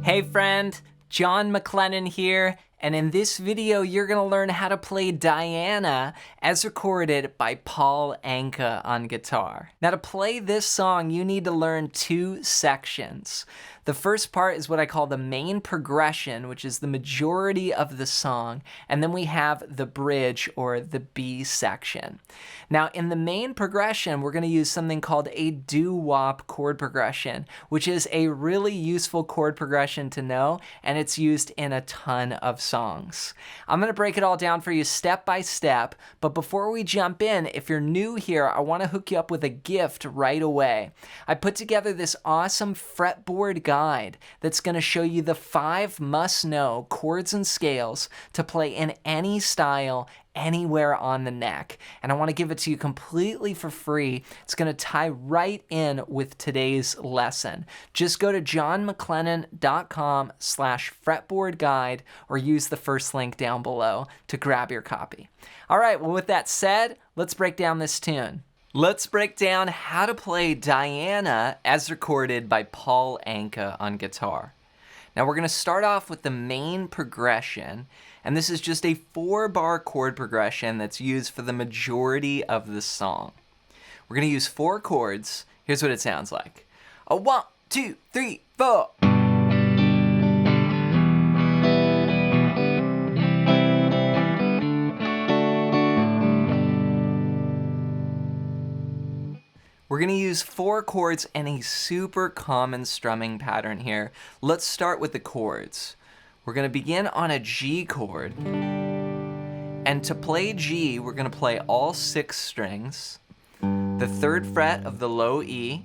Hey friend, John MacLennan here, and in this video you're going to learn how to play Diana as recorded by Paul Anka on guitar. Now to play this song you need to learn two sections. The first part is what I call the main progression, which is the majority of the song, and then we have the bridge or the B section. Now in the main progression we're going to use something called a doo-wop chord progression, which is a really useful chord progression to know, and it's used in a ton of songs. I'm going to break it all down for you step by step, but before we jump in, if you're new here, I want to hook you up with a gift right away. I put together this awesome fretboard guide that's going to show you the 5 must-know chords and scales to play in any style, anywhere on the neck, and I want to give it to you completely for free. It's going to tie right in with today's lesson. Just go to johnmaclennan.com/fretboard guide or use the first link down below to grab your copy. All right, well, with that said, let's break down this tune. Let's break down how to play Diana as recorded by Paul Anka on guitar. Now we're going to start off with the main progression, and this is just a 4-bar chord progression that's used for the majority of the song. We're going to use 4 chords. Here's what it sounds like. A 1, 2, 3, 4. We're going to use 4 chords and a super common strumming pattern here. Let's start with the chords. We're going to begin on a G chord. And to play G, we're going to play all 6 strings, the 3rd fret of the low E,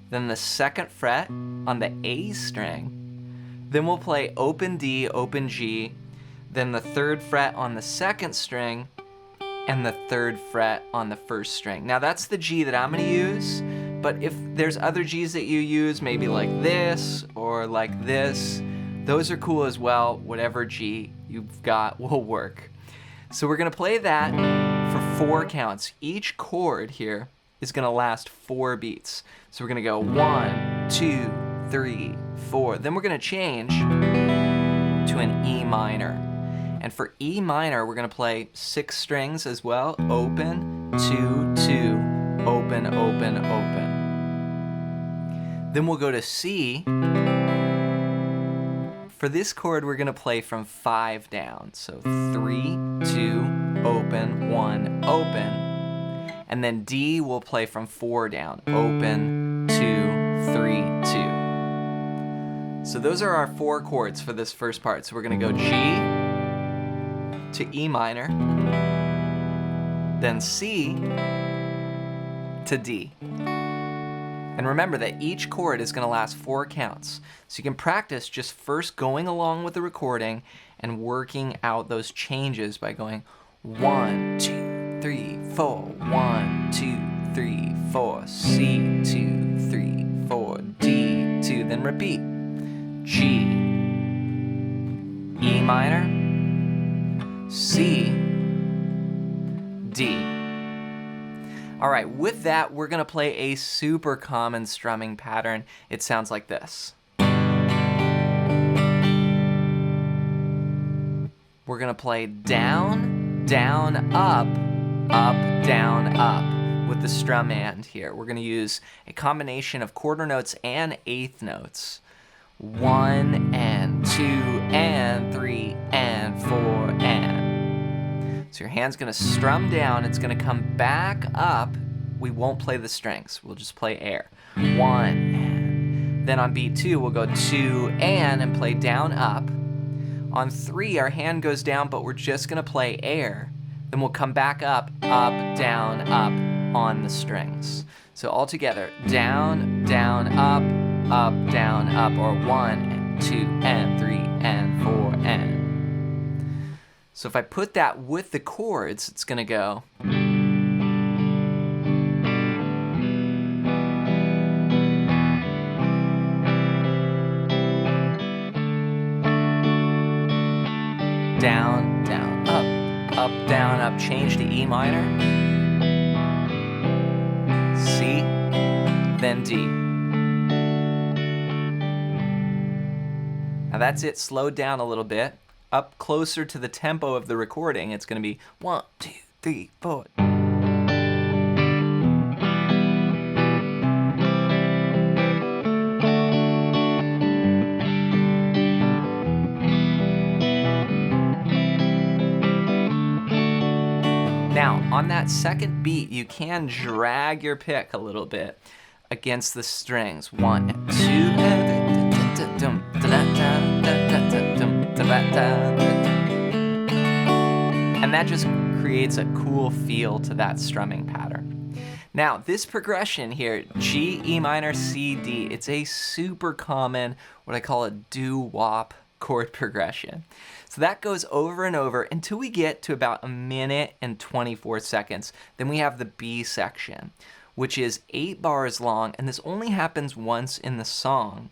then the 2nd fret on the A string, then we'll play open D, open G, then the 3rd fret on the 2nd string, and the 3rd fret on the 1st string. Now that's the G that I'm going to use, but if there's other Gs that you use, maybe like this or like this, those are cool as well. Whatever G you've got will work. So we're going to play that for 4 counts. Each chord here is going to last 4 beats. So we're going to go 1, 2, 3, 4. Then we're going to change to an E minor. And for E minor, we're going to play 6 strings as well. Open, 2, 2, open, open, open. Then we'll go to C. For this chord, we're going to play from 5 down. So 3, 2, open, 1, open. And then D we'll play from 4 down. Open, 2, 3, 2. So those are our 4 chords for this first part. So we're going to go G to E minor, then C to D. And remember that each chord is going to last 4 counts. So you can practice just first going along with the recording and working out those changes by going 1, 2, 3, 4, 1, 2, 3, 4, C, 2, 3, 4, D, 2, then repeat. G, E minor, C, D. All right, with that, we're going to play a super common strumming pattern. It sounds like this. We're going to play down, down, up, down, up with the strum and here. We're going to use a combination of quarter notes and eighth notes. 1 and 2 and 3 and 4 and. So your hand's going to strum down, it's going to come back up. We won't play the strings, we'll just play air. 1 and. Then on beat 2 we'll go 2 and play down up. On 3 our hand goes down, but we're just going to play air. Then we'll come back up, down, up on the strings. So all together, down, down, up, down, up, or 1 and 2 and 3 and 4 and. So if I put that with the chords, it's going to go. Down, down, up, down, up, change to E minor, C, then D. Now that's it slowed down a little bit. Up closer to the tempo of the recording, it's going to be 1, 2, 3, 4. Now, on that second beat, you can drag your pick a little bit against the strings. 1 and 2 and that just creates a cool feel to that strumming pattern. Now, this progression here, G, E minor, C, D, it's a super common, what I call a doo-wop chord progression. So that goes over and over until we get to about 1 minute and 24 seconds. Then we have the B section, which is 8 bars long, and this only happens once in the song.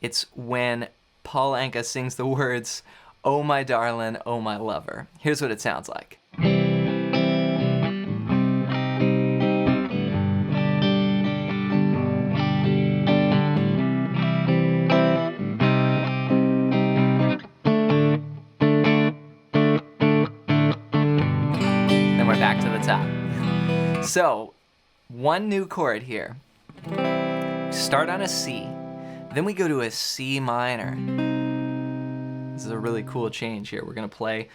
It's when Paul Anka sings the words, "Oh my darlin', oh my lover." Here's what it sounds like. Then we're back to the top. So, one new chord here. Start on a C. Then we go to a C minor. This is a really cool change here. We're gonna play,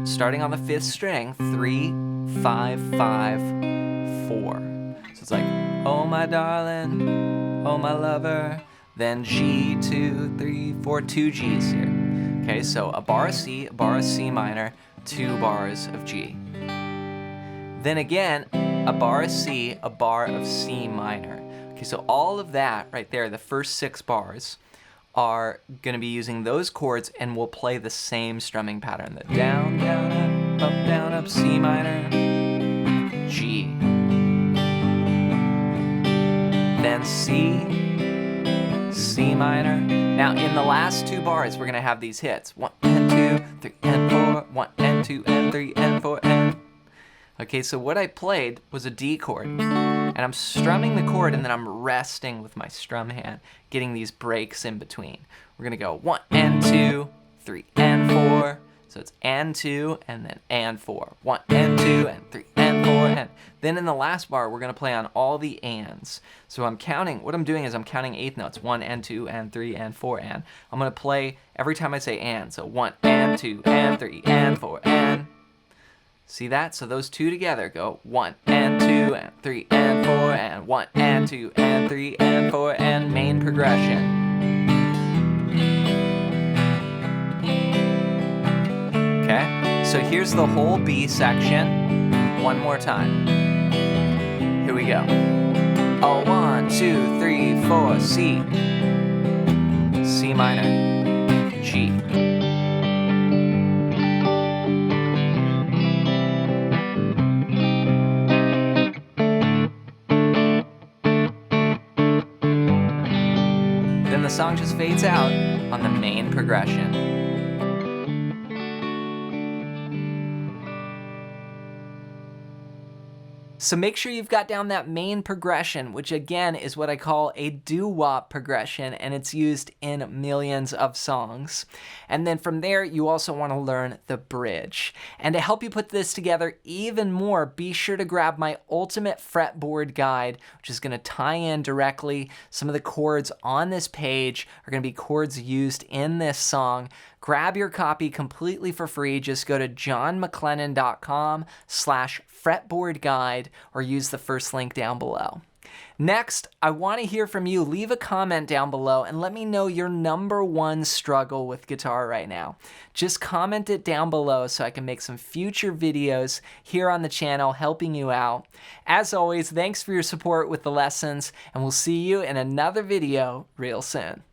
starting on the 5th string, 3, 5, 5, 4. So it's like, oh my darling, oh my lover, then G, 2, 3, 4, 2 Gs here. Okay, so a bar of C minor, 2 bars of G. Then again, a bar of C, a bar of C minor. Okay, so all of that right there, the first 6 bars, are going to be using those chords, and we'll play the same strumming pattern. The down, down, up, C minor, G. Then C, C minor. Now in the last 2 bars, we're going to have these hits. 1 and 2, 3 and 4, 1 and 2 and 3 and 4 and... Okay, so what I played was a D chord, and I'm strumming the chord, and then I'm resting with my strum hand, getting these breaks in between. We're gonna go 1 and 2, 3 and 4, so it's and 2, and then and 4. 1 and 2, and 3 and 4, and then in the last bar, we're gonna play on all the ands. So I'm counting, what I'm doing is I'm counting 8th notes, 1 and 2, and 3 and 4, and. I'm gonna play every time I say and, so 1 and 2, and 3 and 4, and. See that? So those 2 together go 1 and 2 and 3 and 4 and 1 and 2 and 3 and 4 and main progression. Okay? So here's the whole B section. One more time. Here we go. Oh, 1, 2, 3, 4, C. C minor. G. The song just fades out on the main progression. So make sure you've got down that main progression, which again is what I call a doo-wop progression, and it's used in millions of songs. And then from there, you also want to learn the bridge. And to help you put this together even more, be sure to grab my ultimate fretboard guide, which is going to tie in directly. Some of the chords on this page are going to be chords used in this song. Grab your copy completely for free. Just go to johnmclennan.com/fretboard guide or use the first link down below. Next, I want to hear from you. Leave a comment down below and let me know your #1 struggle with guitar right now. Just comment it down below so I can make some future videos here on the channel helping you out. As always, thanks for your support with the lessons, and we'll see you in another video real soon.